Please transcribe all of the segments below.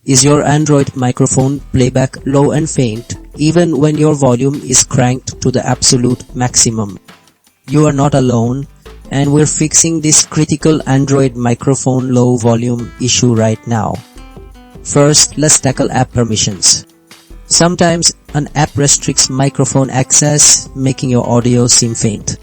Is your Android microphone playback low and faint, even when your volume is cranked to the absolute maximum? You are not alone, and we're fixing this critical Android microphone low volume issue right now. First, let's tackle app permissions. Sometimes an app restricts microphone access, making your audio seem faint.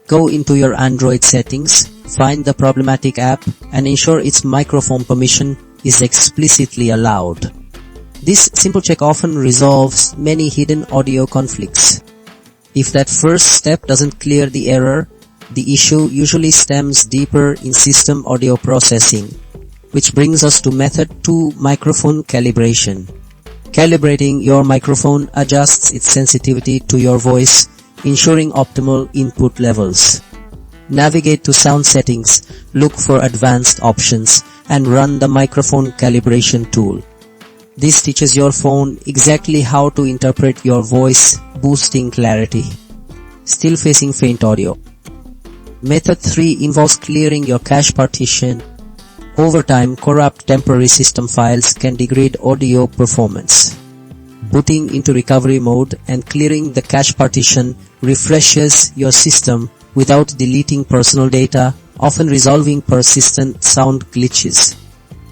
Go into your Android settings, find the problematic app, and ensure its microphone permission is explicitly allowed. This simple check often resolves many hidden audio conflicts. If that first step doesn't clear the error, the issue usually stems deeper in system audio processing, which brings us to method 2, microphone calibration. Calibrating your microphone adjusts its sensitivity to your voice, ensuring optimal input levels. Navigate to sound settings, look for advanced options, and run the microphone calibration tool. This teaches your phone exactly how to interpret your voice, boosting clarity. Still facing faint audio? Method 3 involves clearing your cache partition. Over time, corrupt temporary system files can degrade audio performance. Booting into recovery mode and clearing the cache partition refreshes your system without deleting personal data, often resolving persistent sound glitches.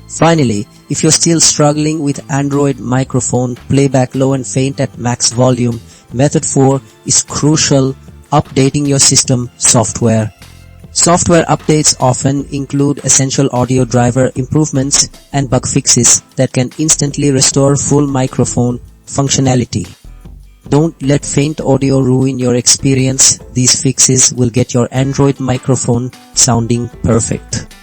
Finally, if you're still struggling with Android microphone playback low and faint at max volume, method 4 is crucial: updating your system software. Software updates often include essential audio driver improvements and bug fixes that can instantly restore full microphone functionality. Don't let faint audio ruin your experience. These fixes will get your Android microphone sounding perfect.